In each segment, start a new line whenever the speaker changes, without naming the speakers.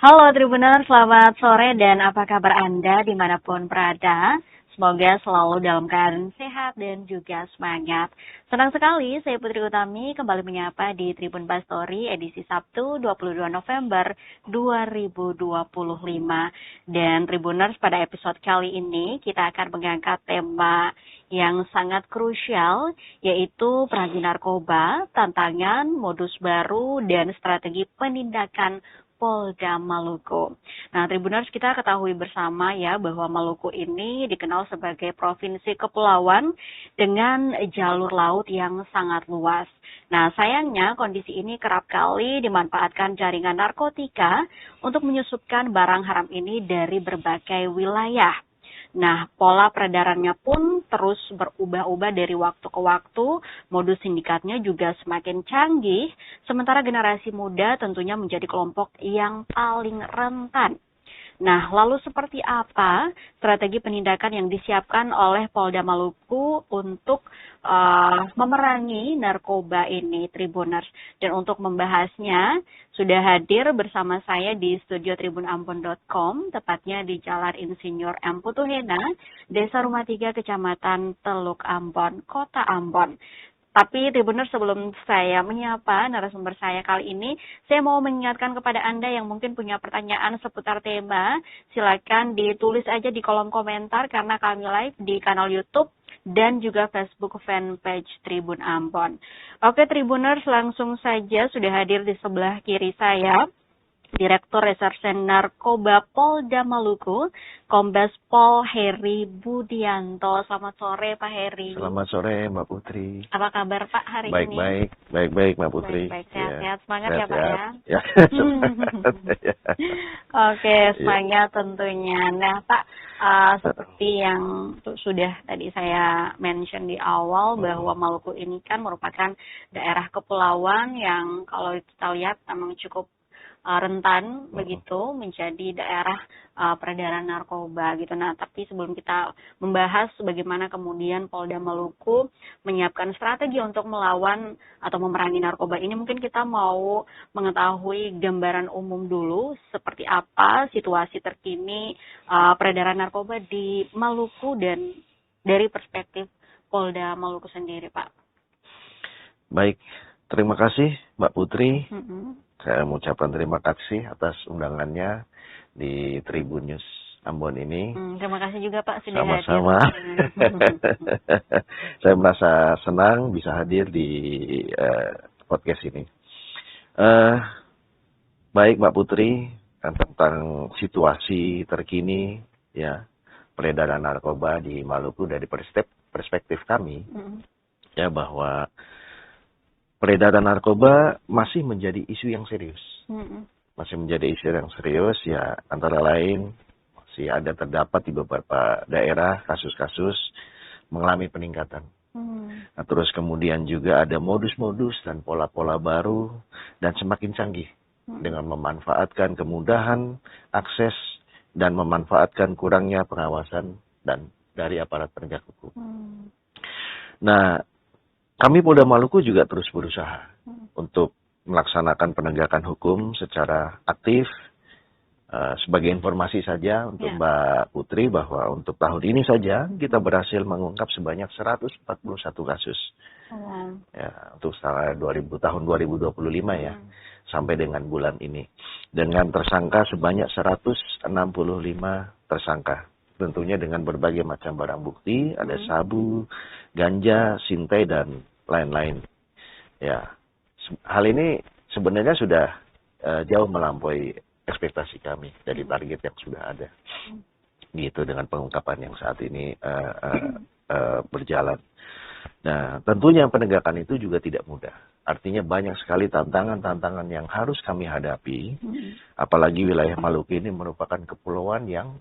Halo Tribuners, selamat sore dan apa kabar Anda dimanapun berada? Semoga selalu dalam keadaan sehat dan juga semangat. Senang sekali saya Putri Utami kembali menyapa di Tribun Bastory edisi Sabtu 22 November 2025. Dan Tribuners, pada episode kali ini kita akan mengangkat tema yang sangat krusial, yaitu peranti narkoba, tantangan, modus baru, dan strategi penindakan Polda Maluku. Nah, Tribuners, kita ketahui bersama ya bahwa Maluku ini dikenal sebagai provinsi kepulauan dengan jalur laut yang sangat luas. Nah, sayangnya kondisi ini kerap kali dimanfaatkan jaringan narkotika untuk menyusupkan barang haram ini dari berbagai wilayah. Nah, pola peredarannya pun terus berubah-ubah dari waktu ke waktu, modus sindikatnya juga semakin canggih, sementara generasi muda tentunya menjadi kelompok yang paling rentan. Nah, lalu seperti apa strategi penindakan yang disiapkan oleh Polda Maluku untuk memerangi narkoba ini, Tribuners? Dan untuk membahasnya, sudah hadir bersama saya di studio tribunambon.com, tepatnya di Jalan Insinyur M. Putuhena, Desa Rumah 3, Kecamatan Teluk Ambon, Kota Ambon. Tapi Tribuners, sebelum saya menyapa narasumber saya kali ini, saya mau mengingatkan kepada Anda yang mungkin punya pertanyaan seputar tema, silakan ditulis aja di kolom komentar karena kami live di kanal YouTube dan juga Facebook fanpage Tribun Ambon. Oke Tribuners, langsung saja sudah hadir di sebelah kiri saya Direktur Reserse Narkoba Polda Maluku, Kombes Pol Heri Budianto. Selamat sore Pak Heri.
Selamat sore Mbak Putri.
Apa kabar Pak hari ini?
Baik Mbak Putri.
Baik, sehat-sehat. Semangat
sehat,
ya Pak ya.
Ya.
Oke, semangat tentunya. Nah Pak, seperti yang sudah tadi saya mention di awal bahwa Maluku ini kan merupakan daerah kepulauan yang kalau kita lihat memang cukup rentan begitu menjadi daerah peredaran narkoba gitu. Nah, tapi sebelum kita membahas bagaimana kemudian Polda Maluku menyiapkan strategi untuk melawan atau memerangi narkoba ini, mungkin kita mau mengetahui gambaran umum dulu seperti apa situasi terkini peredaran narkoba di Maluku dan dari perspektif Polda Maluku sendiri, Pak.
Baik, terima kasih Mbak Putri. Saya mengucapkan terima kasih atas undangannya di Tribun News Ambon ini.
Terima kasih juga Pak sudah hadir.
Sama-sama. Saya merasa senang bisa hadir di podcast ini. Baik Mbak Putri, tentang situasi terkini ya peredaran narkoba di Maluku dari perspektif kami ya bahwa peredaran narkoba masih menjadi isu yang serius. Masih menjadi isu yang serius ya, antara lain masih ada terdapat di beberapa daerah kasus-kasus mengalami peningkatan. Nah, terus kemudian juga ada modus-modus dan pola-pola baru dan semakin canggih dengan memanfaatkan kemudahan akses dan memanfaatkan kurangnya pengawasan dan dari aparat penegak hukum. Nah, kami Polda Maluku juga terus berusaha untuk melaksanakan penegakan hukum secara aktif. Sebagai informasi saja untuk Mbak Putri bahwa untuk tahun ini saja kita berhasil mengungkap sebanyak 141 kasus. Ya, untuk tahun 2025 ya, sampai dengan bulan ini. Dengan tersangka sebanyak 165 tersangka. Tentunya dengan berbagai macam barang bukti, ada sabu, ganja, sintai, dan lain-lain. Ya, hal ini sebenarnya sudah jauh melampaui ekspektasi kami dari target yang sudah ada. Gitu dengan pengungkapan yang saat ini berjalan. Nah, tentunya penegakan itu juga tidak mudah. Artinya banyak sekali tantangan-tantangan yang harus kami hadapi. Apalagi wilayah Maluku ini merupakan kepulauan yang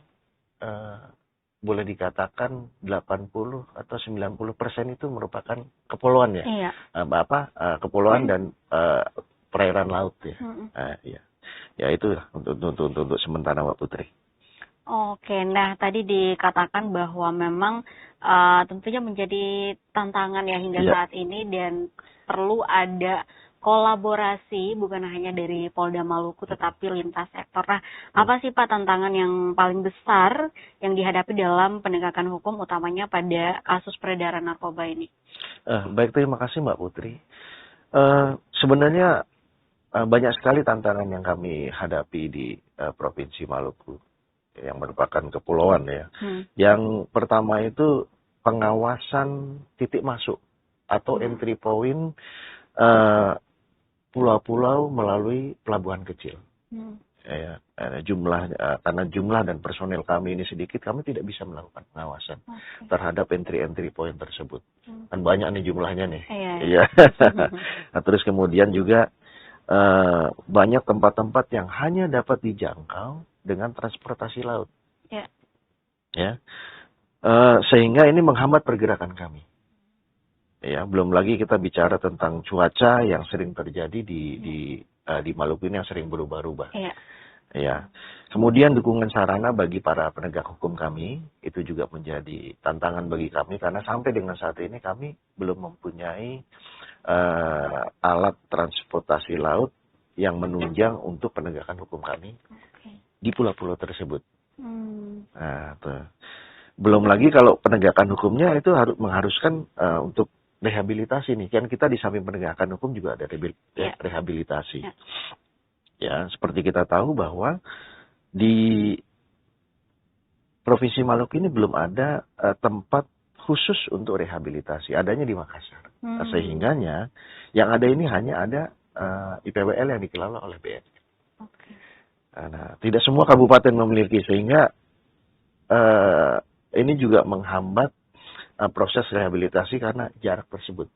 boleh dikatakan 80 atau 90% itu merupakan kepulauan ya.
Iya.
Kepulauan dan perairan laut ya. Ya. Ya itu untuk sementara Mbak Putri.
Oke, nah tadi dikatakan bahwa memang tentunya menjadi tantangan ya hingga saat ini dan perlu ada kolaborasi bukan hanya dari Polda Maluku tetapi lintas sektor. Nah, apa sih Pak tantangan yang paling besar yang dihadapi dalam penegakan hukum utamanya pada kasus peredaran narkoba ini?
Baik, terima kasih Mbak Putri. Sebenarnya banyak sekali tantangan yang kami hadapi di Provinsi Maluku yang merupakan kepulauan ya. Yang pertama itu pengawasan titik masuk atau entry point pulau-pulau melalui pelabuhan kecil. Ya, karena jumlah dan personel kami ini sedikit, kami tidak bisa melakukan pengawasan terhadap entry point tersebut. Kan banyak nih jumlahnya nih. Iya. Nah, terus kemudian juga banyak tempat-tempat yang hanya dapat dijangkau dengan transportasi laut. Ya. Sehingga ini menghambat pergerakan kami. Ya, belum lagi kita bicara tentang cuaca yang sering terjadi di Maluku ini yang sering berubah-ubah. Ya. Kemudian dukungan sarana bagi para penegak hukum kami itu juga menjadi tantangan bagi kami karena sampai dengan saat ini kami belum mempunyai alat transportasi laut yang menunjang untuk penegakan hukum kami di pulau-pulau tersebut. Nah, belum lagi kalau penegakan hukumnya itu mengharuskan untuk rehabilitasi nih, kan kita di samping penegakan hukum juga ada rehabilitasi. Ya, seperti kita tahu bahwa di Provinsi Maluku ini belum ada tempat khusus untuk rehabilitasi, adanya di Makassar. Sehingganya yang ada ini hanya ada IPWL yang dikelola oleh BNN. Nah, tidak semua kabupaten memiliki, sehingga ini juga menghambat proses rehabilitasi karena jarak tersebut.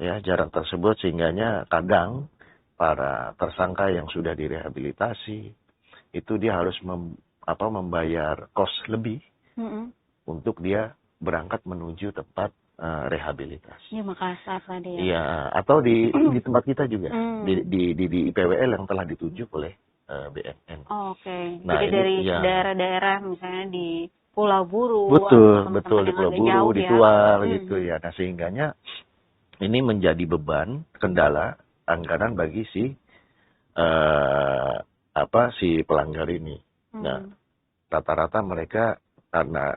Ya, jarak tersebut sehingganya kadang para tersangka yang sudah direhabilitasi itu dia harus membayar kos lebih untuk dia berangkat menuju tempat rehabilitasi.
Di Makassar tadi ya.
Iya, atau di tempat kita juga di IPWL yang telah ditunjuk oleh BNN.
Nah, jadi dari daerah-daerah misalnya di Pulau Buru,
betul di Pulau Buru, di Tual gitu ya. Nah, sehingganya ini menjadi beban kendala anggaran bagi si pelanggar ini. Nah, rata-rata mereka karena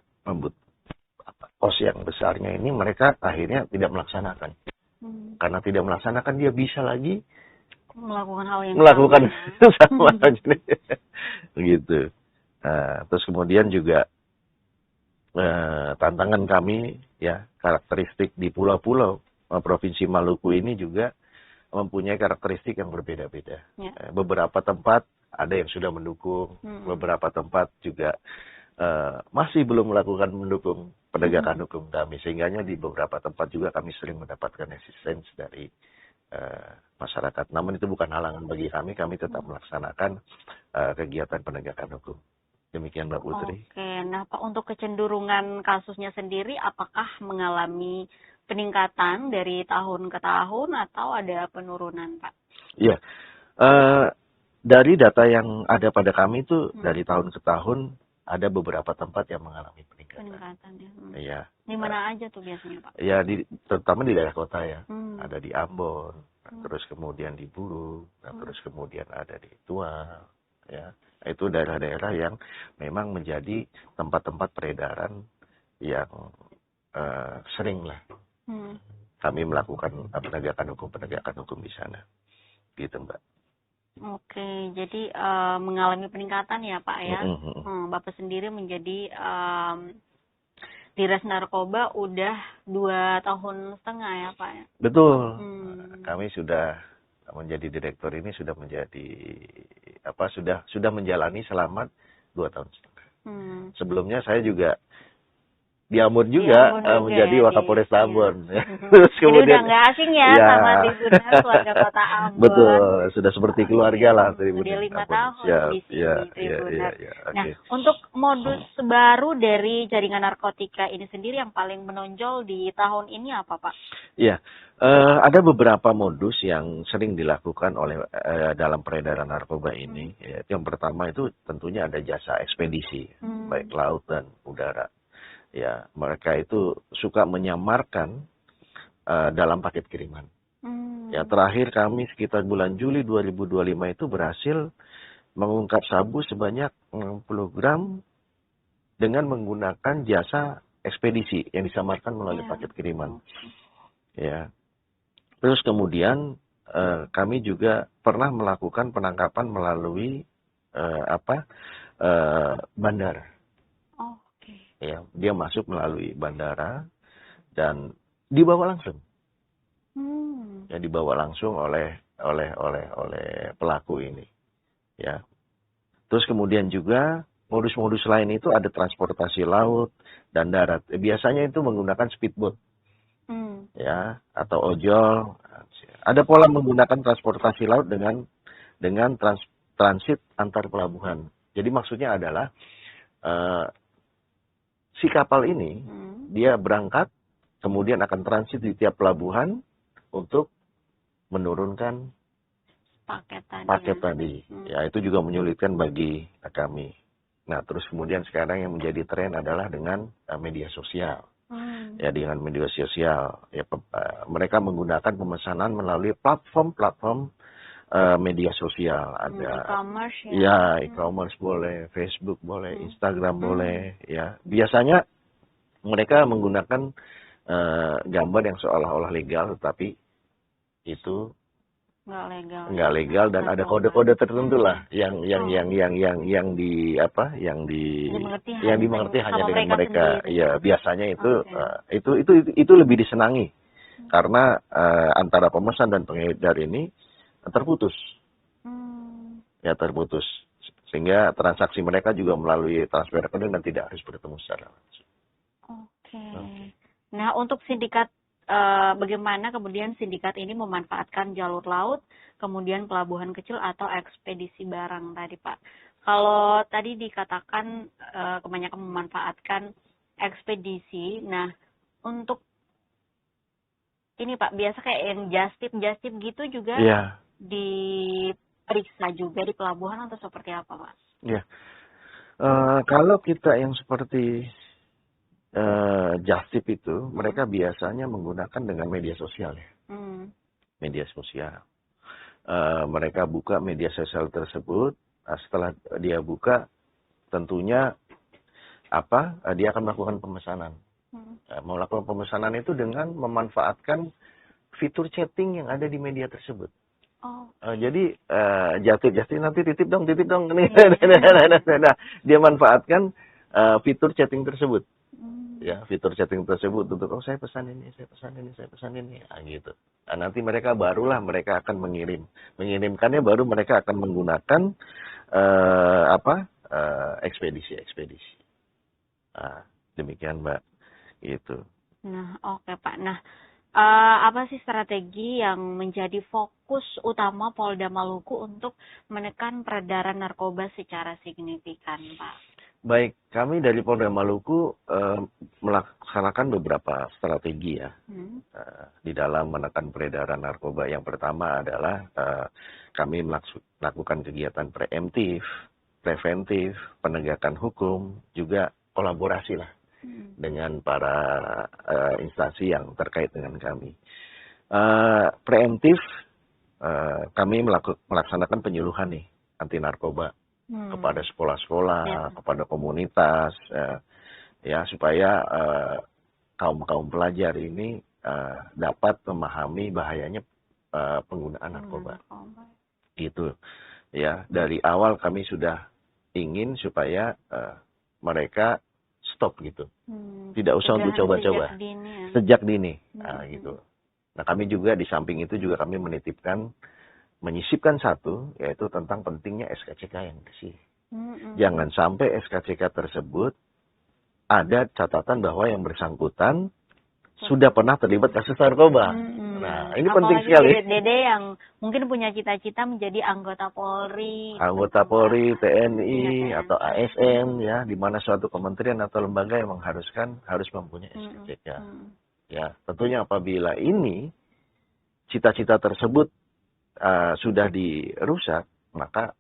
kos yang besarnya ini mereka akhirnya tidak melaksanakan. Karena tidak melaksanakan dia bisa lagi
melakukan hal yang
sama gitu. Nah, terus kemudian juga tantangan kami ya, karakteristik di pulau-pulau Provinsi Maluku ini juga mempunyai karakteristik yang berbeda-beda. Beberapa tempat ada yang sudah mendukung, beberapa tempat juga masih belum mendukung penegakan hukum kami, sehingganya di beberapa tempat juga kami sering mendapatkan resistensi dari masyarakat. Namun itu bukan halangan bagi kami tetap melaksanakan kegiatan penegakan hukum. Demikian Mbak Putri.
Nah Pak, untuk kecenderungan kasusnya sendiri, apakah mengalami peningkatan dari tahun ke tahun atau ada penurunan Pak?
Iya, dari data yang ada pada kami itu dari tahun ke tahun ada beberapa tempat yang mengalami peningkatan. Iya.
Di mana aja tuh biasanya Pak?
Ya, terutama di daerah kota ya. Ada di Ambon, terus kemudian di Buru, terus kemudian ada di Tual, ya. Itu daerah-daerah yang memang menjadi tempat-tempat peredaran yang sering lah kami melakukan penegakan hukum di sana, gitu Mbak.
Jadi mengalami peningkatan ya Pak ya. Bapak sendiri menjadi Dirres Narkoba udah 2,5 tahun ya Pak ya.
Betul. Kami sudah menjadi direktur ini sudah menjalani selama 2,5 tahun. Sebelumnya saya juga di Ambon juga menjadi Wakapolres Ambon.
Terus kemudian udah nggak asing ya sama Tribuners warga Kota Ambon.
Betul, sudah seperti keluarga lah
Tribuners. Udah 5 tahun di sini Tribuners. Nah, untuk modus baru dari jaringan narkotika ini sendiri yang paling menonjol di tahun ini apa Pak?
Iya, ada beberapa modus yang sering dilakukan oleh dalam peredaran narkoba ini. Yang pertama itu tentunya ada jasa ekspedisi, baik laut dan udara. Ya, mereka itu suka menyamarkan dalam paket kiriman. Ya, terakhir kami sekitar bulan Juli 2025 itu berhasil mengungkap sabu sebanyak 60 gram dengan menggunakan jasa ekspedisi yang disamarkan melalui paket kiriman. Ya. Terus kemudian kami juga pernah melakukan penangkapan melalui bandara. Ya, dia masuk melalui bandara dan dibawa langsung. Ya, dibawa langsung oleh pelaku ini. Ya. Terus kemudian juga modus-modus lain itu ada transportasi laut dan darat. Biasanya itu menggunakan speedboat. Ya, atau ojol. Ada pola menggunakan transportasi laut dengan transit antar pelabuhan. Jadi maksudnya adalah si kapal ini dia berangkat, kemudian akan transit di tiap pelabuhan untuk menurunkan paket tadi. Ya, itu juga menyulitkan bagi kami. Nah, terus kemudian sekarang yang menjadi tren adalah dengan media sosial. Ya, dengan media sosial. Ya, mereka menggunakan pemesanan melalui platform media sosial. Ada
e-commerce
e-commerce boleh, Facebook boleh, Instagram boleh. Ya, biasanya mereka menggunakan gambar yang seolah-olah legal, tetapi itu nggak legal dan ada kode-kode tertentu lah yang dimengerti hanya dengan mereka. Ya, biasanya itu lebih disenangi karena antara pemesan dan pengedar ini terputus. Ya, terputus. Sehingga transaksi mereka juga melalui transfer rekening dan tidak harus bertemu secara langsung.
Nah, untuk sindikat, bagaimana kemudian sindikat ini memanfaatkan jalur laut, kemudian pelabuhan kecil atau ekspedisi barang tadi, Pak? Kalau tadi dikatakan kebanyakan memanfaatkan ekspedisi, nah untuk ini Pak, biasa kayak yang just tip gitu juga diperiksa juga di pelabuhan atau seperti apa, Pak?
Ya, kalau kita yang seperti just tip itu, mereka biasanya menggunakan dengan media sosial ya. Media sosial. Mereka buka media sosial tersebut, setelah dia buka, tentunya dia akan melakukan pemesanan. Melakukan pemesanan itu dengan memanfaatkan fitur chatting yang ada di media tersebut. Jadi just tip nanti titip dong. Nah, dia manfaatkan fitur chatting tersebut. Ya, fitur chatting tersebut untuk saya pesan ini. Nah, gitu. Nah, nanti mereka akan mengirimkannya, baru mereka akan menggunakan ekspedisi. Nah, demikian, Mbak. Gitu.
Nah, oke, Pak. Nah, apa sih strategi yang menjadi fokus utama Polda Maluku untuk menekan peredaran narkoba secara signifikan, Pak?
Baik, kami dari Polda Maluku melaksanakan beberapa strategi ya di dalam menekan peredaran narkoba. Yang pertama adalah kami melakukan kegiatan preemptif, preventif, penegakan hukum, juga kolaborasi lah dengan para instansi yang terkait dengan kami. Preemptif, kami melaksanakan penyuluhan nih anti narkoba kepada sekolah-sekolah, kepada komunitas, ya supaya kaum pelajar ini dapat memahami bahayanya penggunaan narkoba. Gitu, ya. Dari awal kami sudah ingin supaya mereka stop gitu, tidak usah untuk coba-coba sejak dini, gitu. Nah, kami juga di samping itu juga kami menyisipkan satu, yaitu tentang pentingnya SKCK yang bersih. Jangan sampai SKCK tersebut ada catatan bahwa yang bersangkutan sudah pernah terlibat kasus narkoba. Nah, ini penting sekali.
Dede yang mungkin punya cita-cita menjadi anggota Polri,
TNI atau ASN, ya, di mana suatu kementerian atau lembaga yang mengharuskan harus mempunyai SKCK. Ya, tentunya apabila ini cita-cita tersebut sudah dirusak, maka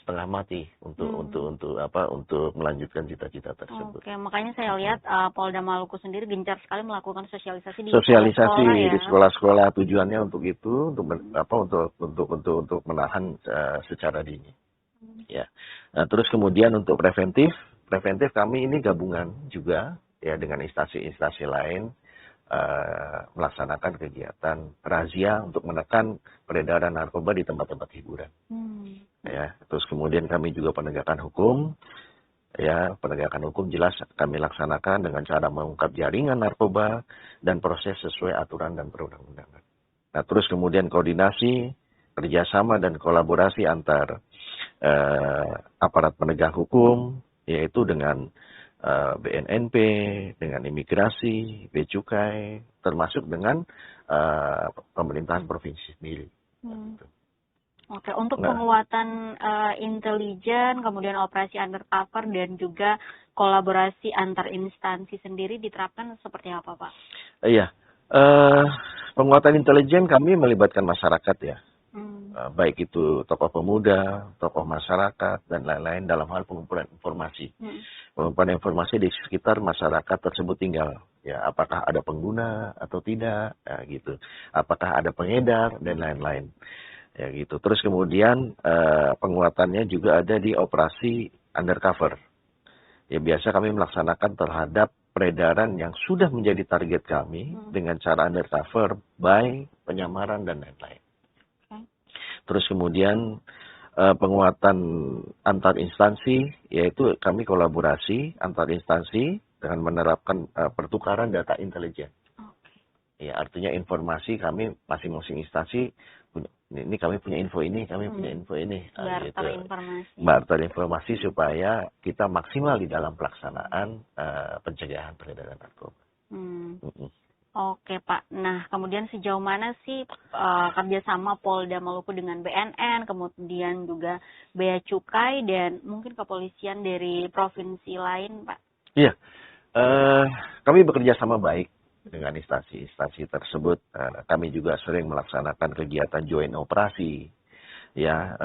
setengah mati untuk melanjutkan cita-cita tersebut.
Oke, makanya saya lihat Polda Maluku sendiri gencar sekali melakukan sosialisasi di
Sosialisasi
sekolah-sekolah ya.
di sekolah-sekolah, tujuannya untuk itu, untuk menahan secara dini. Ya. Nah, terus kemudian untuk preventif kami ini gabungan juga ya dengan instansi-instansi lain melaksanakan kegiatan razia untuk menekan peredaran narkoba di tempat-tempat hiburan. Ya, terus kemudian kami juga penegakan hukum. Ya, penegakan hukum jelas kami laksanakan dengan cara mengungkap jaringan narkoba dan proses sesuai aturan dan perundang-undangan. Nah, terus kemudian koordinasi, kerjasama dan kolaborasi antar aparat penegak hukum, yaitu dengan BNNP, dengan imigrasi, Bea Cukai, termasuk dengan pemerintahan provinsi sendiri.
Oke, untuk penguatan intelijen, kemudian operasi undercover dan juga kolaborasi antar instansi sendiri diterapkan seperti apa, Pak?
Iya, penguatan intelijen kami melibatkan masyarakat ya. Baik itu tokoh pemuda, tokoh masyarakat, dan lain-lain dalam hal pengumpulan informasi. Pengumpulan informasi di sekitar masyarakat tersebut tinggal. Ya, apakah ada pengguna atau tidak, ya, gitu. Apakah ada pengedar, dan lain-lain. Ya, gitu. Terus kemudian penguatannya juga ada di operasi undercover. Ya, biasa kami melaksanakan terhadap peredaran yang sudah menjadi target kami dengan cara undercover, buy, penyamaran, dan lain-lain. Terus kemudian penguatan antar instansi, yaitu kami kolaborasi antar instansi dengan menerapkan pertukaran data intelijen. Ya, artinya informasi kami masing-masing instansi, ini kami punya info ini, kami punya info ini. Barter informasi supaya kita maksimal di dalam pelaksanaan pencegahan peredaran narkoba.
Oke Pak, nah kemudian sejauh mana sih kerjasama Polda Maluku dengan BNN, kemudian juga Bea Cukai dan mungkin kepolisian dari provinsi lain Pak?
Iya, kami bekerja sama baik dengan instansi-instansi tersebut. Kami juga sering melaksanakan kegiatan joint operasi, ya,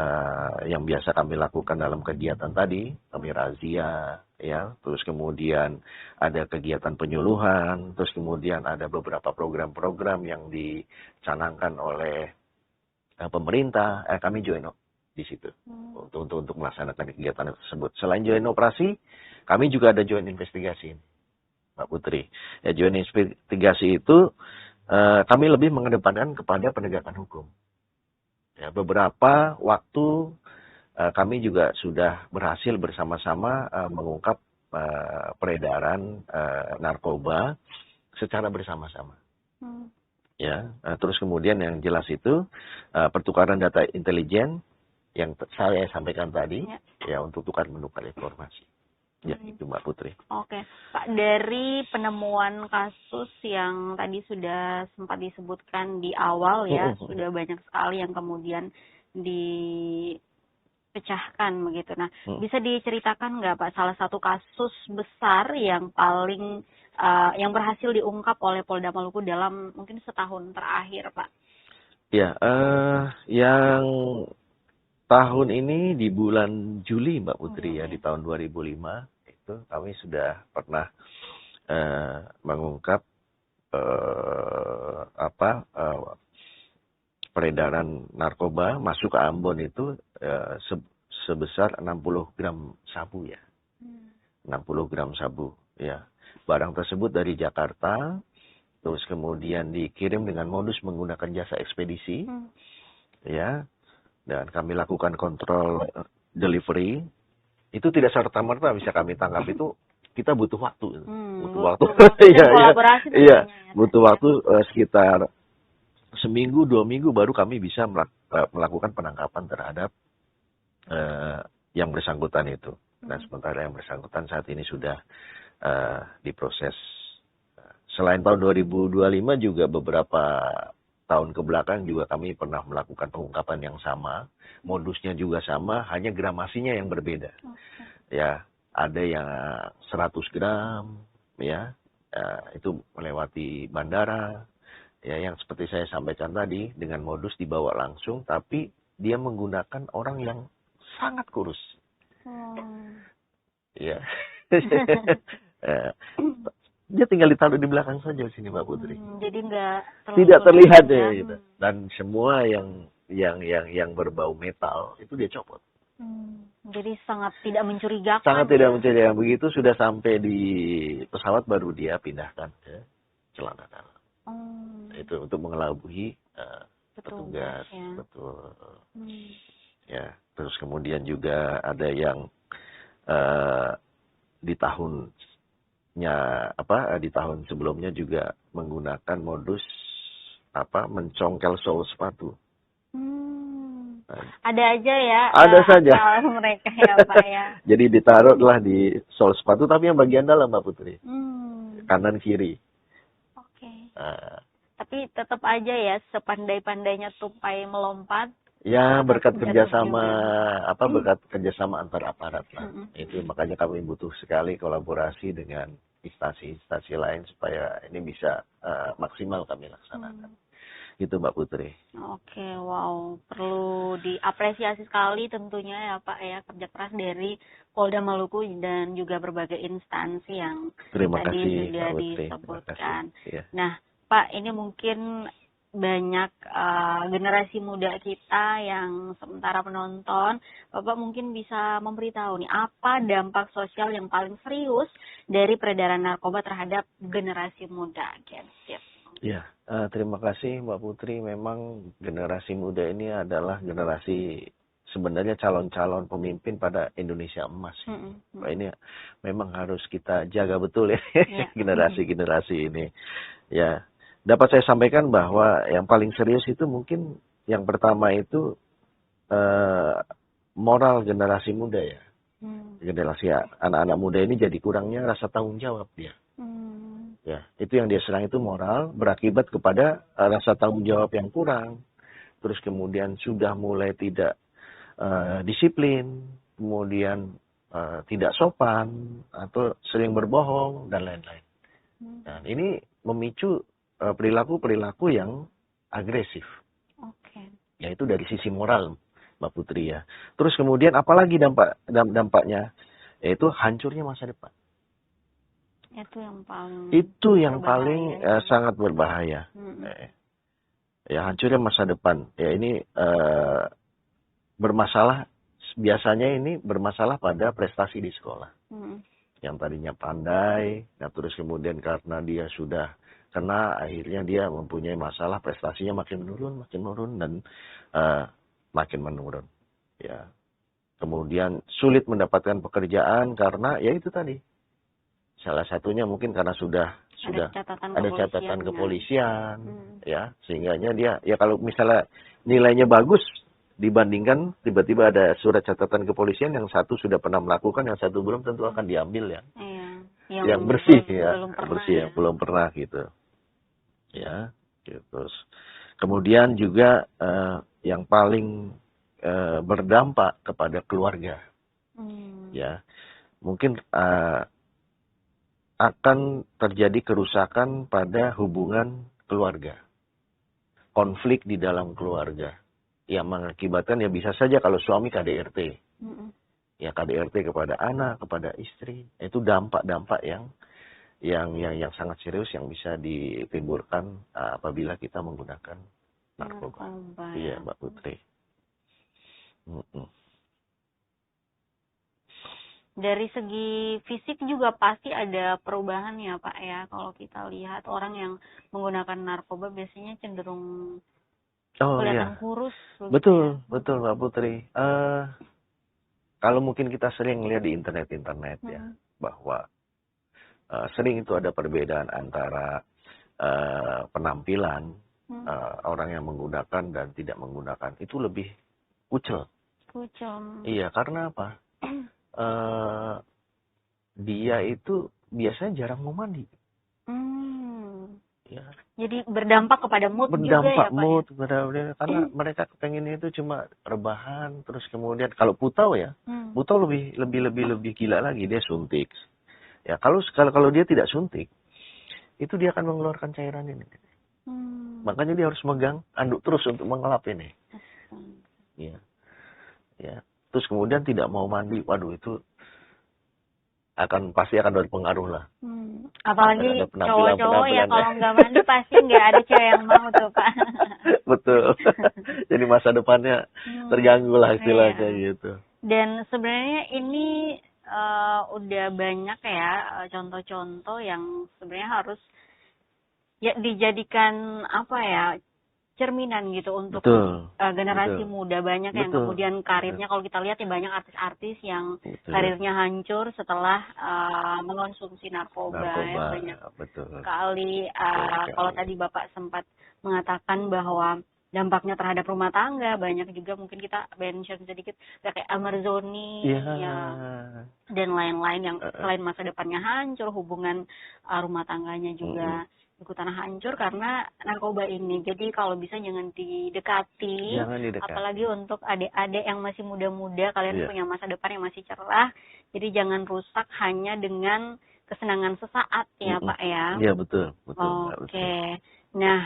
yang biasa kami lakukan dalam kegiatan tadi, kami razia, ya, terus kemudian ada kegiatan penyuluhan, terus kemudian ada beberapa program-program yang dicanangkan oleh pemerintah, kami join di situ untuk melaksanakan kegiatan tersebut. Selain join operasi, kami juga ada join investigasi, Mbak Putri. Ya, join investigasi itu kami lebih mengedepankan kepada penegakan hukum. Ya, beberapa waktu kami juga sudah berhasil bersama-sama mengungkap peredaran narkoba secara bersama-sama. Ya, terus kemudian yang jelas itu pertukaran data intelijen yang saya sampaikan tadi, ya, untuk tukar-menukar informasi. Ya, itu Mbak Putri.
Oke, Pak, dari penemuan kasus yang tadi sudah sempat disebutkan di awal ya, sudah banyak sekali yang kemudian dipecahkan begitu. Nah, bisa diceritakan nggak Pak salah satu kasus besar yang paling yang berhasil diungkap oleh Polda Maluku dalam mungkin setahun terakhir, Pak?
Ya, yang tahun ini di bulan Juli Mbak Putri, ya, di tahun 2005 itu kami sudah pernah mengungkap peredaran narkoba masuk ke Ambon itu sebesar 60 gram sabu, ya. 60 gram sabu, ya. Barang tersebut dari Jakarta, terus kemudian dikirim dengan modus menggunakan jasa ekspedisi, ya. Dan kami lakukan kontrol delivery. Itu tidak serta-merta bisa kami tangkap, itu kita butuh waktu. Butuh waktu. Iya, butuh waktu sekitar seminggu, 2 minggu baru kami bisa melakukan penangkapan terhadap yang bersangkutan itu. Dan sementara yang bersangkutan saat ini sudah diproses. Selain tahun 2025 juga beberapa tahun kebelakang juga kami pernah melakukan pengungkapan yang sama, modusnya juga sama, hanya gramasinya yang berbeda. Ya, ada yang 100 gram, ya, itu melewati bandara, ya, yang seperti saya sampaikan tadi dengan modus dibawa langsung, tapi dia menggunakan orang yang sangat kurus. Ya. Dia tinggal ditaruh di belakang saja sini Mbak Putri.
Jadi
tidak terlihat ya gitu. Dan semua yang berbau metal itu dia copot.
Jadi sangat tidak mencurigakan.
Sangat tidak mencurigakan. Begitu sudah sampai di pesawat baru dia pindahkan ke celana dalam. Itu untuk mengelabui petugas. Ya. Betul. Ya. Terus kemudian juga ada yang di tahun sebelumnya juga menggunakan modus mencongkel sol sepatu.
Ada aja ya.
Ada saja.
Mereka ya Pak ya.
Jadi ditaruhlah di sol sepatu tapi yang bagian dalam Mbak Putri. Kanan kiri. Oke.
Tapi tetap aja ya sepandai-pandainya tupai melompat.
Ya berkat kerjasama berkat kerjasama antar aparat lah. Itu makanya kami butuh sekali kolaborasi dengan instansi-instansi lain supaya ini bisa maksimal kami laksanakan. Itu Mbak Putri.
Oke, wow. Perlu diapresiasi sekali tentunya ya Pak ya kerja keras dari Polda Maluku dan juga berbagai instansi yang tadi sudah disebutkan. Ya. Nah Pak, ini mungkin banyak generasi muda kita yang sementara menonton, Bapak mungkin bisa memberitahu nih apa dampak sosial yang paling serius dari peredaran narkoba terhadap generasi muda, Gen Z.
Ya, terima kasih Mbak Putri. Memang generasi muda ini adalah generasi sebenarnya calon-calon pemimpin pada Indonesia emas. Ini memang harus kita jaga betul ya, generasi-generasi ini. Ya. Dapat saya sampaikan bahwa yang paling serius itu mungkin yang pertama itu moral generasi muda ya. Generasi anak-anak muda ini jadi kurangnya rasa tanggung jawab dia. Ya, itu yang dia serang itu moral berakibat kepada rasa tanggung jawab yang kurang. Terus kemudian sudah mulai tidak disiplin, kemudian tidak sopan atau sering berbohong dan lain-lain. Dan ini memicu perilaku-perilaku yang agresif. Yaitu dari sisi moral, Mbak Putri ya. Terus kemudian apalagi dampaknya? Yaitu hancurnya masa depan. Itu yang paling sangat berbahaya. Ya, hancurnya masa depan. Ya ini bermasalah, biasanya ini bermasalah pada prestasi di sekolah. Yang tadinya pandai, terus kemudian karena dia sudah kena, akhirnya dia mempunyai masalah, prestasinya makin menurun dan makin menurun. Ya. Kemudian sulit mendapatkan pekerjaan karena ya itu tadi. Salah satunya mungkin karena sudah ada catatan kepolisian, ya, sehingganya dia ya kalau misalnya nilainya bagus dibandingkan tiba-tiba ada surat catatan kepolisian yang satu sudah pernah melakukan, yang satu belum, tentu akan diambil ya. Yang bersih ya, yang belum pernah gitu. Ya, gitu. Kemudian juga yang paling berdampak kepada keluarga. Ya. Mungkin akan terjadi kerusakan pada hubungan keluarga. Konflik di dalam keluarga. Yang mengakibatkan ya bisa saja kalau suami KDRT. Ya KDRT kepada anak, kepada istri. Itu dampak-dampak yang sangat serius yang bisa ditimbulkan apabila kita menggunakan narkoba. Iya, Mbak Putri.
Dari segi fisik juga pasti ada perubahan ya Pak ya. Kalau kita lihat orang yang menggunakan narkoba biasanya cenderung kelihatan kurus.
Betul Mbak Putri. Kalau mungkin kita sering lihat di internet ya, bahwa sering itu ada perbedaan antara penampilan orang yang menggunakan dan tidak menggunakan. Itu lebih kucel. Iya, karena apa? Dia itu biasanya jarang mau mandi. Ya.
Jadi berdampak kepada mood juga ya Pak?
Karena mereka kepengennya itu cuma rebahan, terus kemudian kalau putau ya, putau lebih gila lagi, dia suntik. Ya kalau dia tidak suntik, itu dia akan mengeluarkan cairan ini. Makanya dia harus megang anduk terus untuk mengelap ini. Ya. terus kemudian tidak mau mandi, waduh itu pasti akan berpengaruh lah.
Apalagi
Ada
cowok-cowok ya
penampilan-penampilan
kalau nggak mandi pasti nggak ada cewek yang mau tuh Pak.
betul. Jadi masa depannya terganggu lah istilahnya
Iya.
gitu.
Dan sebenarnya ini udah banyak ya contoh-contoh yang sebenarnya harus ya dijadikan apa ya, cerminan gitu untuk generasi muda. Banyak yang kemudian karirnya, kalau kita lihat ya banyak artis-artis yang karirnya hancur setelah mengonsumsi narkoba. Ya, banyak sekali. Kalau tadi Bapak sempat mengatakan bahwa dampaknya terhadap rumah tangga, banyak juga mungkin kita mention sedikit kayak Amarzoni ya, dan lain-lain yang selain masa depannya hancur, hubungan rumah tangganya juga ikutan hancur karena narkoba ini. Jadi kalau bisa jangan didekati. Apalagi untuk adik-adik yang masih muda-muda, kalian punya masa depan yang masih cerah. Jadi jangan rusak hanya dengan kesenangan sesaat ya Pak ya.
Iya betul.
Oke. Nah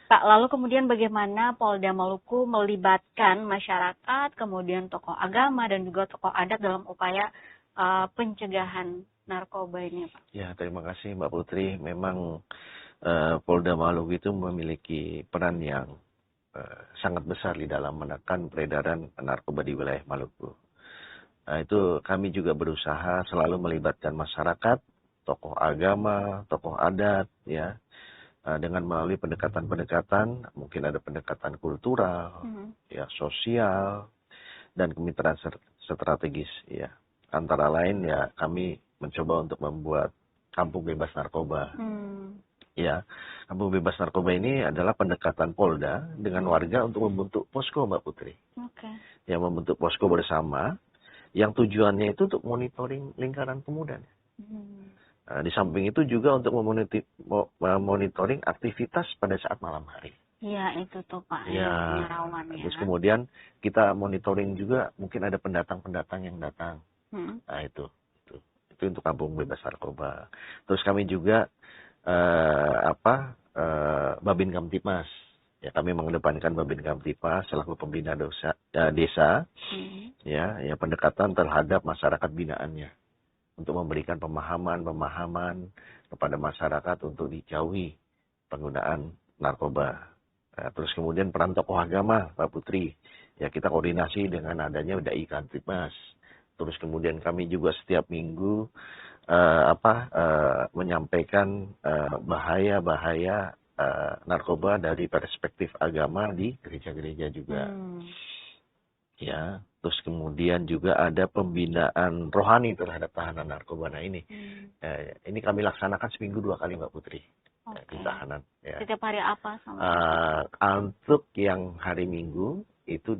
Pak, lalu kemudian bagaimana Polda Maluku melibatkan masyarakat, kemudian tokoh agama dan juga tokoh adat dalam upaya pencegahan narkoba ini Pak?
Ya, terima kasih Mbak Putri. Memang Polda Maluku itu memiliki peran yang sangat besar di dalam menekan peredaran narkoba di wilayah Maluku. Itu kami juga berusaha selalu melibatkan masyarakat, tokoh agama, tokoh adat, ya, dengan melalui pendekatan-pendekatan, mungkin ada pendekatan kultural, ya, sosial, dan kemitraan strategis, ya. Antara lain ya kami mencoba untuk membuat kampung bebas narkoba. Ya, kampung bebas narkoba ini adalah pendekatan Polda dengan warga untuk membentuk posko, Mbak Putri. Yang membentuk posko bersama, yang tujuannya itu untuk monitoring lingkaran pemuda. Di samping itu juga untuk memonitoring aktivitas pada saat malam hari.
Iya, itu tuh Pak.
Ya, terus kemudian kita monitoring juga mungkin ada pendatang-pendatang yang datang. Nah itu untuk kampung bebas narkoba. Terus kami juga Babin Kamtipmas. Ya, kami mengedepankan Babin Kamtipmas selaku pembina desa, ya pendekatan terhadap masyarakat binaannya untuk memberikan pemahaman kepada masyarakat untuk dijauhi penggunaan narkoba. Terus kemudian peran tokoh agama, Pak Putri, ya kita koordinasi dengan adanya Dai Kamtipmas. Terus kemudian kami juga setiap minggu menyampaikan bahaya-bahaya narkoba dari perspektif agama di gereja-gereja juga. Ya, terus kemudian juga ada pembinaan rohani terhadap tahanan narkoba. Nah ini kami laksanakan seminggu 2 kali Mbak Putri. Di tahanan. Ya.
Setiap hari apa?
Untuk yang hari Minggu itu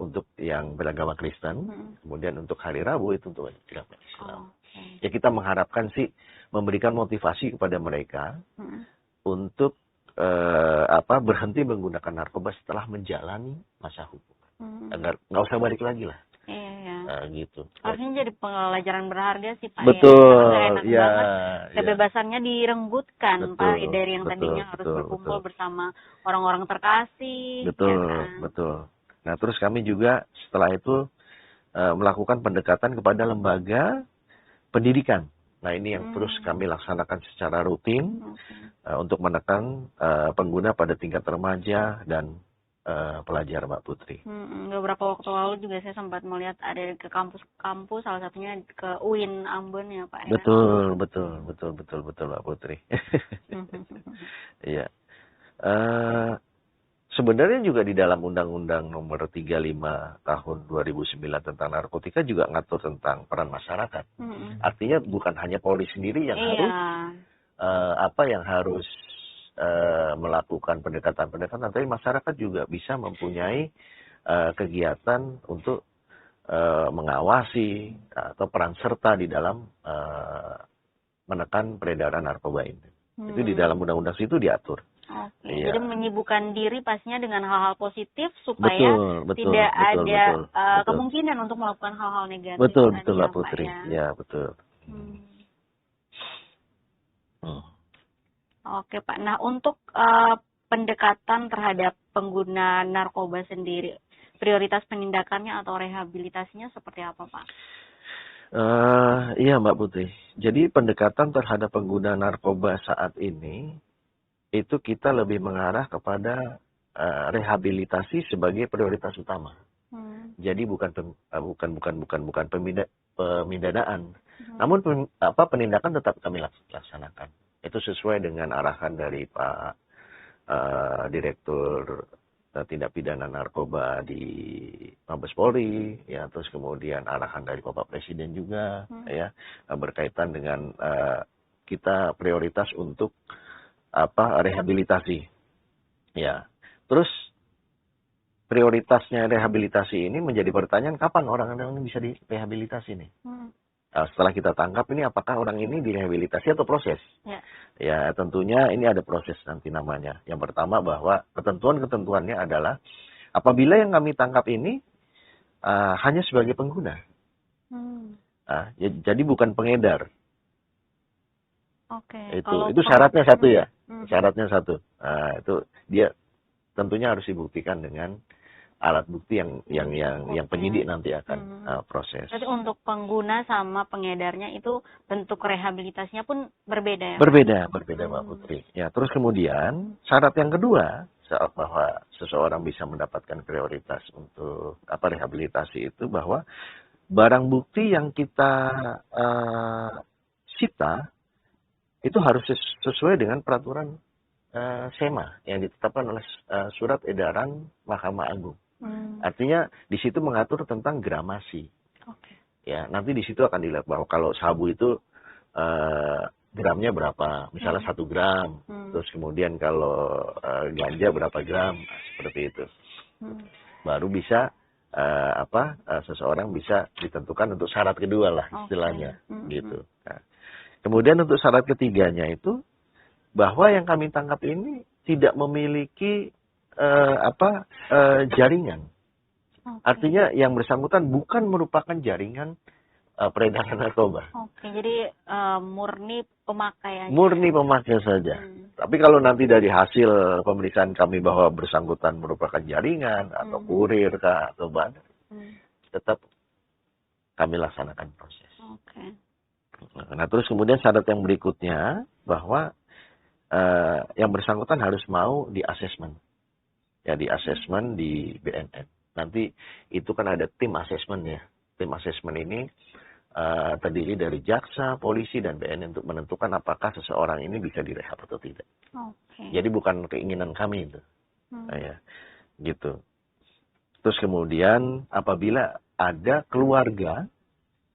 untuk yang beragama Kristen, kemudian untuk hari Rabu itu untuk beragama Islam. Ya kita mengharapkan sih memberikan motivasi kepada mereka untuk berhenti menggunakan narkoba setelah menjalani masa hukum, agar nggak usah balik lagi lah. Gitu.
Harusnya jadi pelajaran berharga sih Pak.
Betul.
Ya. Kebebasannya direnggutkan Pak dari yang tadinya harus berkumpul bersama orang-orang terkasih.
Betul. Nah, terus kami juga setelah itu melakukan pendekatan kepada lembaga pendidikan. Nah, ini yang terus kami laksanakan secara rutin untuk menekan pengguna pada tingkat remaja dan pelajar, Mbak Putri.
Beberapa waktu lalu juga saya sempat melihat ada ke kampus-kampus, salah satunya ke UIN Ambon ya Pak.
Betul Mbak Putri. Iya. Sebenarnya juga di dalam Undang-Undang Nomor 35 Tahun 2009 tentang narkotika juga ngatur tentang peran masyarakat. Artinya bukan hanya Polri sendiri yang harus melakukan pendekatan-pendekatan, tapi masyarakat juga bisa mempunyai kegiatan untuk mengawasi atau peran serta di dalam menekan peredaran narkoba ini. Itu di dalam undang-undang itu diatur.
Jadi menyibukkan diri pastinya dengan hal-hal positif supaya tidak ada kemungkinan untuk melakukan hal-hal negatif.
Betul Mbak Putri. Ya, betul.
Oke Pak. Nah untuk pendekatan terhadap pengguna narkoba sendiri, prioritas penindakannya atau rehabilitasinya seperti apa, Pak?
Iya Mbak Putri. Jadi pendekatan terhadap pengguna narkoba saat ini itu kita lebih mengarah kepada rehabilitasi sebagai prioritas utama. Jadi bukan pemindanaan. Namun penindakan tetap kami laksanakan. Itu sesuai dengan arahan dari Pak Direktur Tindak Pidana Narkoba di Mabes Polri, ya, terus kemudian arahan dari Bapak Presiden juga, ya, berkaitan dengan kita prioritas untuk rehabilitasi, ya. Terus prioritasnya rehabilitasi ini menjadi pertanyaan, kapan orang ini bisa direhabilitasi nih? Setelah kita tangkap ini, apakah orang ini direhabilitasi atau proses? Ya, tentunya ini ada proses nanti namanya. Yang pertama bahwa ketentuan-ketentuannya adalah apabila yang kami tangkap ini hanya sebagai pengguna. Jadi bukan pengedar. Itu syaratnya satu ya. Syaratnya satu. Itu dia tentunya harus dibuktikan dengan alat bukti yang penyidik nanti akan proses.
Jadi untuk pengguna sama pengedarnya itu bentuk rehabilitasinya pun berbeda ya?
Berbeda Mbak Putri. Ya, terus kemudian syarat yang kedua saat bahwa seseorang bisa mendapatkan prioritas untuk rehabilitasi itu bahwa barang bukti yang kita sita itu harus sesuai dengan peraturan SEMA yang ditetapkan oleh Surat Edaran Mahkamah Agung. Artinya di situ mengatur tentang gramasi. Ya, nanti di situ akan dilihat bahwa kalau sabu itu gramnya berapa, misalnya 1 gram. Terus kemudian kalau ganja berapa gram, seperti itu. Baru bisa seseorang bisa ditentukan untuk syarat kedua lah istilahnya, gitu. Nah, kemudian untuk syarat ketiganya itu bahwa yang kami tangkap ini tidak memiliki jaringan. Artinya yang bersangkutan bukan merupakan jaringan peredaran narkoba.
Jadi murni pemakai aja.
Murni pemakai saja. Tapi kalau nanti dari hasil pemeriksaan kami bahwa bersangkutan merupakan jaringan atau kurir kah atau bandar, tetap kami laksanakan proses. Nah, terus kemudian syarat yang berikutnya bahwa yang bersangkutan harus mau di asesmen. Ya, di asesmen di BNN. Nanti itu kan ada tim asesmen ya. Tim asesmen ini terdiri dari jaksa, polisi, dan BNN untuk menentukan apakah seseorang ini bisa direhab atau tidak. Jadi bukan keinginan kami itu. Ya, gitu. Terus kemudian apabila ada keluarga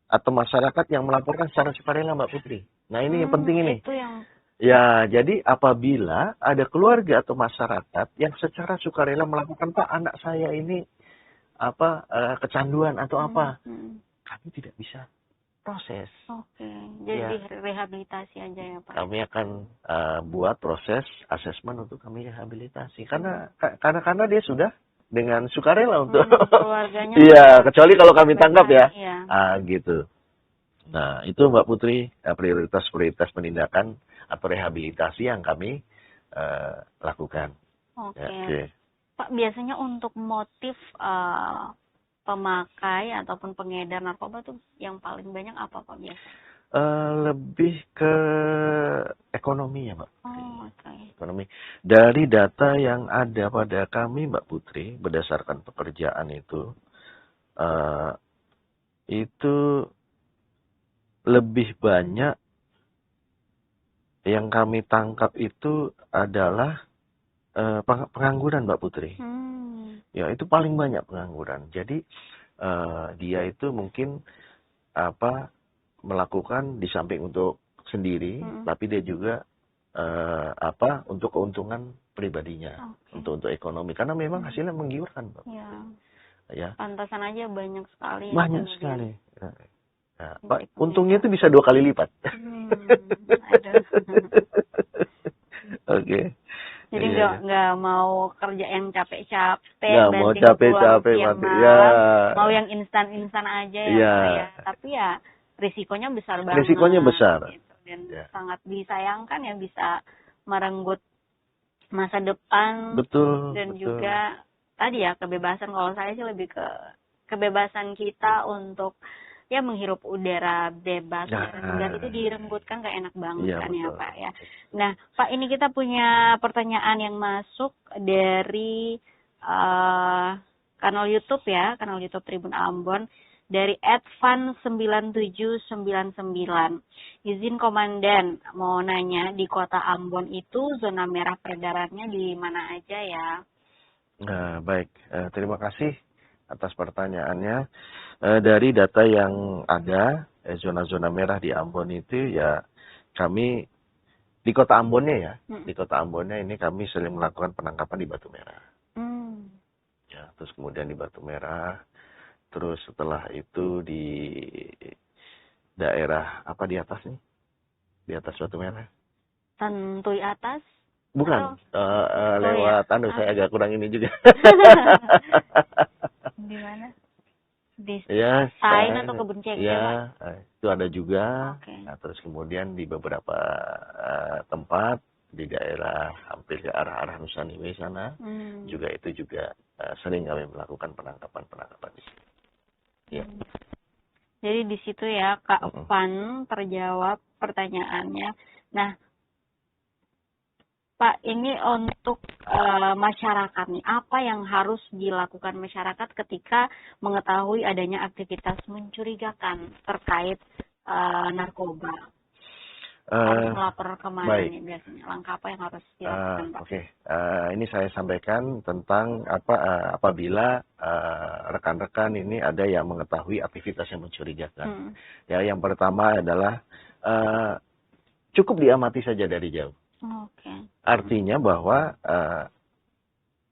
atau masyarakat yang melaporkan secara sukarela, Mbak Putri. Nah, ini yang penting ini.
Itu yang...
Ya, jadi apabila ada keluarga atau masyarakat yang secara sukarela melakukan, Pak, anak saya ini kecanduan atau apa, kami tidak bisa proses.
Jadi rehabilitasi aja ya, Pak.
Kami akan buat proses asesmen untuk kami rehabilitasi karena dia sudah dengan sukarela untuk
keluarganya.
Iya, kecuali kalau kami tangkap ya. Gitu. Nah, itu Mbak Putri prioritas penindakan atau rehabilitasi yang kami lakukan.
Pak, biasanya untuk motif pemakai ataupun pengedar narkoba tuh yang paling banyak apa, Pak, biasa?
Lebih ke ekonomi ya, Mbak. Ekonomi. Dari data yang ada pada kami, Mbak Putri, berdasarkan pekerjaan itu lebih banyak yang kami tangkap itu adalah pengangguran, Mbak Putri. Ya, itu paling banyak pengangguran. Jadi dia itu mungkin melakukan di samping untuk sendiri, tapi dia juga untuk keuntungan pribadinya, untuk ekonomi. Karena memang hasilnya menggiurkan, Mbak. Ya.
Pantasan aja banyak sekali.
Banyak sekali. Nah, Pak, untungnya itu bisa 2 kali lipat.
Jadi nggak mau kerja yang capek-capek,
nggak mau capek-capek,
mau yang instan-instan aja ya. Tapi ya risikonya besar banget.
Risikonya besar.
Gitu. Dan sangat disayangkan ya, bisa merenggut masa depan.
Betul.
Dan juga tadi ya kebebasan, kalau saya sih lebih ke kebebasan kita untuk ya menghirup udara bebas, udara segar itu direnggutkan kayak enak banget kan ya Pak ya. Nah Pak, ini kita punya pertanyaan yang masuk dari kanal YouTube ya, kanal YouTube Tribun Ambon dari @fan9799. Izin Komandan, mau nanya di Kota Ambon itu zona merah peredarannya di mana aja ya?
Nah, baik. Terima kasih atas pertanyaannya. Dari data yang ada, zona-zona merah di Ambon itu ya kami di Kota Ambonnya ya, di Kota Ambonnya ini kami sering melakukan penangkapan di Batu Merah. Ya, terus kemudian di Batu Merah, terus setelah itu di daerah apa di atas nih? Di atas Batu Merah?
Tantui atas?
Bukan, lewat saya agak kurang ini juga.
Di mana? Di
ya,
Sain atau Kebun Cengkeh?
Ya, itu ada juga.
Okay.
Nah, terus kemudian di beberapa tempat di daerah hampir ke arah Nusa Niwe sana, juga itu juga sering kami melakukan penangkapan di sini. Ya.
Jadi di situ ya Kak Fan terjawab pertanyaannya. Nah, Pak, ini untuk masyarakat nih, apa yang harus dilakukan masyarakat ketika mengetahui adanya aktivitas mencurigakan terkait narkoba? Harus melapor kemana nih biasanya? Langkah apa yang harus dilakukan, Pak?
Oke. Ini saya sampaikan tentang apabila rekan-rekan ini ada yang mengetahui aktivitas yang mencurigakan. Ya, yang pertama adalah cukup diamati saja dari jauh.
Okay.
Artinya bahwa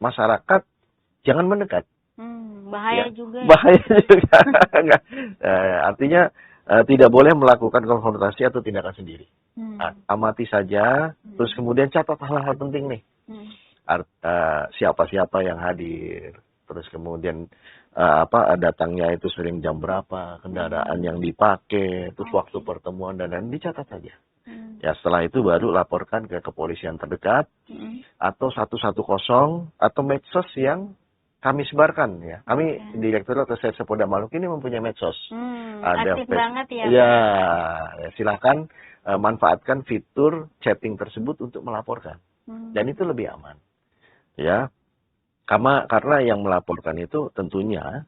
masyarakat jangan mendekat.
Bahaya juga.
Bahaya juga. Artinya tidak boleh melakukan konfrontasi atau tindakan sendiri. Amati saja, terus kemudian catat hal-hal penting nih. Siapa-siapa yang hadir, terus kemudian datangnya itu sering jam berapa, kendaraan yang dipakai, terus waktu pertemuan dan lain-lain dicatat saja. Ya, setelah itu baru laporkan ke kepolisian terdekat atau 110 atau medsos yang kami sebarkan ya. Kami Direktorat Reserse Polda Maluku ini mempunyai medsos. Ada
aktif banget ya.
Ya, silakan manfaatkan fitur chatting tersebut untuk melaporkan. Dan itu lebih aman. Ya. Karena yang melaporkan itu tentunya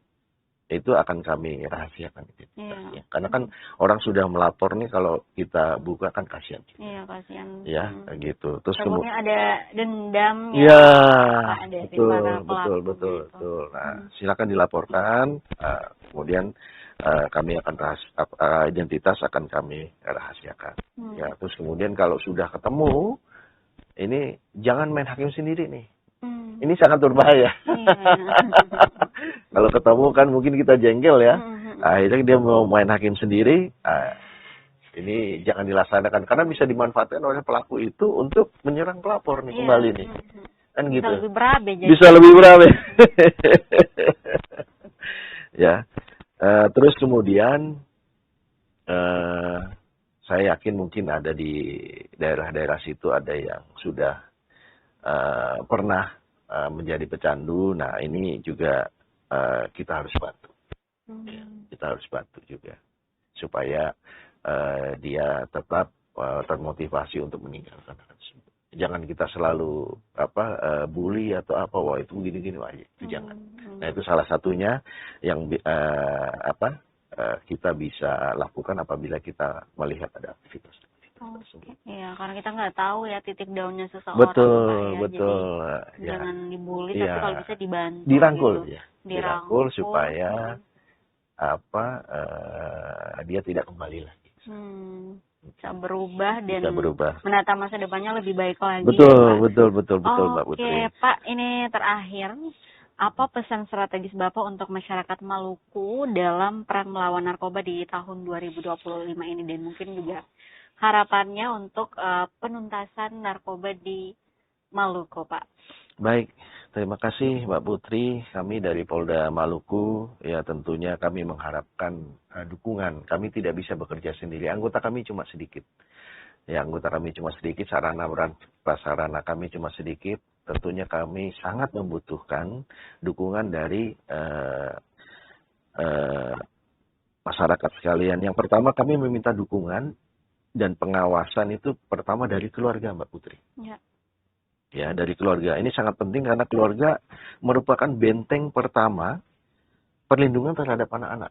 itu akan kami rahasiakan identitasnya. Karena kan orang sudah melapor nih, kalau kita buka kan kasihan.
Iya, kasihan.
Ya, gitu. Terus
kemudian ada dendam
ya. Betul. Nah, silakan dilaporkan. Kemudian kami akan identitas akan kami rahasiakan. Ya, terus kemudian kalau sudah ketemu, ini jangan main hakim sendiri nih. Ini sangat berbahaya. Kalau ketemu kan mungkin kita jengkel ya. Akhirnya dia mau main hakim sendiri. Ini jangan dilaksanakan karena bisa dimanfaatkan oleh pelaku itu untuk menyerang pelapor nih kembali nih. Kan gitu.
Bisa lebih berabe.
Bisa lebih berabe. Ya. Terus kemudian saya yakin mungkin ada di daerah-daerah situ ada yang sudah pernah menjadi pecandu. Nah, ini juga kita harus bantu. Ya, kita harus bantu juga supaya dia tetap termotivasi untuk meninggalkan hal tersebut. Jangan kita selalu bully atau apa, wah itu gini-gini aja. Itu jangan. Nah, itu salah satunya yang kita bisa lakukan apabila kita melihat ada aktivitas.
Iya, karena kita nggak tahu ya titik daunnya seseorang.
Betul.
Jadi, jangan dibully, tapi kalau bisa dibantu.
Dirangkul,
gitu.
ya. Dirangkul supaya dia tidak kembali lagi.
Bisa berubah dan menata masa depannya lebih baik lagi.
Betul, Mbak Putri.
Oke, Pak, ini terakhir. Apa pesan strategis Bapak untuk masyarakat Maluku dalam perang melawan narkoba di tahun 2025 ini, dan mungkin juga harapannya untuk penuntasan narkoba di Maluku, Pak?
Baik, terima kasih Mbak Putri. Kami dari Polda Maluku, ya tentunya kami mengharapkan dukungan. Kami tidak bisa bekerja sendiri. Anggota kami cuma sedikit. Sarana prasarana kami cuma sedikit. tentunya kami sangat membutuhkan dukungan dari masyarakat sekalian. Yang pertama kami meminta dukungan dan pengawasan itu pertama dari keluarga, Mbak Putri. Ya, dari keluarga. Ini sangat penting karena keluarga merupakan benteng pertama perlindungan terhadap anak-anak.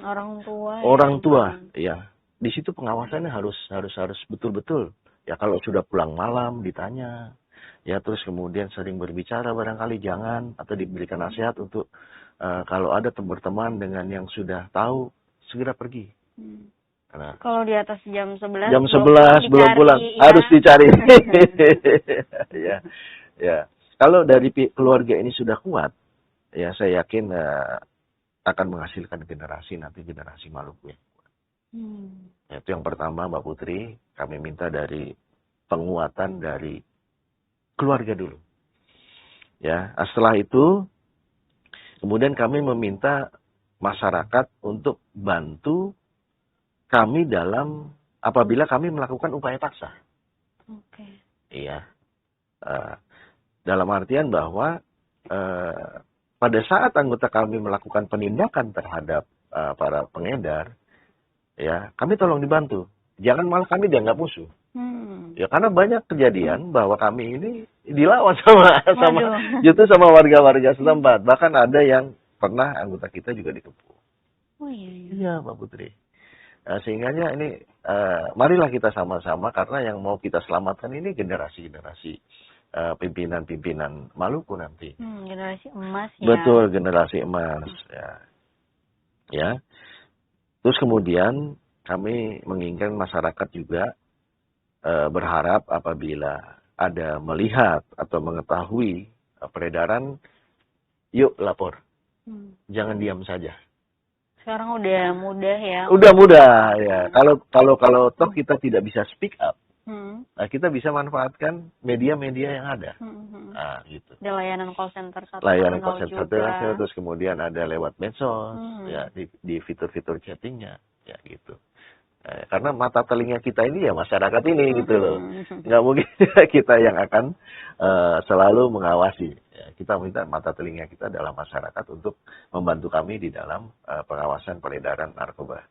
Orang tua.
Orang tua, ya. Di situ pengawasannya harus betul-betul. Ya, kalau sudah pulang malam ditanya, ya terus kemudian sering berbicara barangkali jangan, atau diberikan nasihat untuk kalau ada berteman dengan yang sudah tahu segera pergi. Karena
kalau di atas jam 11
belum pulang ya. Harus dicari. Ya. Kalau dari keluarga ini sudah kuat, ya saya yakin akan menghasilkan generasi Maluku yang kuat. Itu yang pertama, Mbak Putri, kami minta dari penguatan dari keluarga dulu. Ya, setelah itu kemudian kami meminta masyarakat untuk bantu kami apabila kami melakukan upaya paksa. Iya. Dalam artian bahwa pada saat anggota kami melakukan penindakan terhadap para pengedar, ya kami tolong dibantu. Jangan malah kami dianggap musuh. Ya karena banyak kejadian bahwa kami ini dilawan sama warga-warga setempat. Bahkan ada yang pernah anggota kita juga dikepung. Iya, Mbak Putri. Sehingganya ini marilah kita sama-sama, karena yang mau kita selamatkan ini generasi-generasi pimpinan-pimpinan Maluku nanti.
Generasi emas ya.
Betul, generasi emas. Ya. Terus kemudian kami menginginkan masyarakat juga berharap apabila ada melihat atau mengetahui peredaran, yuk lapor. Jangan diam saja.
Sekarang udah mudah ya.
Udah mudah ya. Kalau toh kita tidak bisa speak up, nah kita bisa manfaatkan media-media yang ada. Nah, gitu.
Ada layanan call center 110
Layanan call center
juga.
terus kemudian ada lewat medsos, ya di fitur-fitur chattingnya, ya gitu. Karena mata telinga kita ini ya masyarakat ini gitu loh. Nggak mungkin kita yang akan selalu mengawasi. Kita minta mata telinga kita adalah masyarakat untuk membantu kami di dalam pengawasan peredaran narkoba.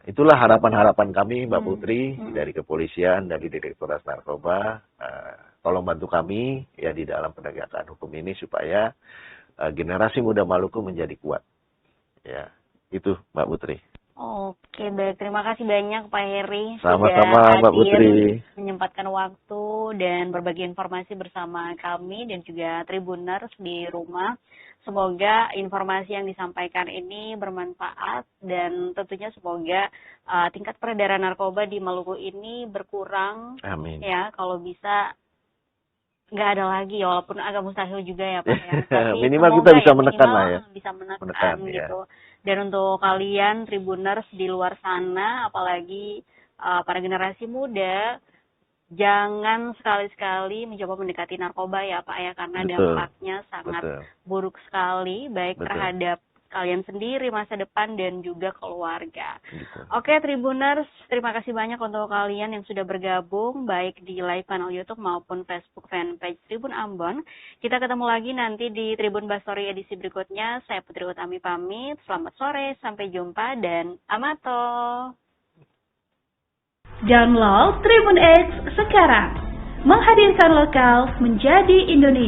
Itulah harapan-harapan kami, Mbak Putri, dari kepolisian, dari Direktorat Narkoba. Tolong bantu kami ya di dalam penegakan hukum ini supaya generasi muda Maluku menjadi kuat. Ya, itu Mbak Putri.
Oke, baik. Terima kasih banyak Pak Heri.
Sama-sama Mbak Putri.
Menyempatkan waktu dan berbagi informasi bersama kami dan juga Tribuners di rumah. Semoga informasi yang disampaikan ini bermanfaat dan tentunya semoga tingkat peredaran narkoba di Maluku ini berkurang.
Amin.
Ya, kalau bisa nggak ada lagi, walaupun agak mustahil juga ya Pak ya. Tapi
minimal kita bisa menekan lah ya.
Bisa menekan gitu. Ya. Dan untuk kalian Tribuners di luar sana, apalagi para generasi muda, jangan sekali-sekali mencoba mendekati narkoba ya Pak ya, karena dampaknya sangat buruk sekali, baik terhadap kalian sendiri, masa depan, dan juga keluarga. Oke Tribuners, terima kasih banyak untuk kalian yang sudah bergabung, baik di live panel YouTube maupun Facebook fanpage Tribun Ambon. Kita ketemu lagi nanti di Tribun Bastory edisi berikutnya. Saya Putri Utami pamit, selamat sore, sampai jumpa, dan amato.
Download Tribun X sekarang, menghadirkan lokal menjadi Indonesia.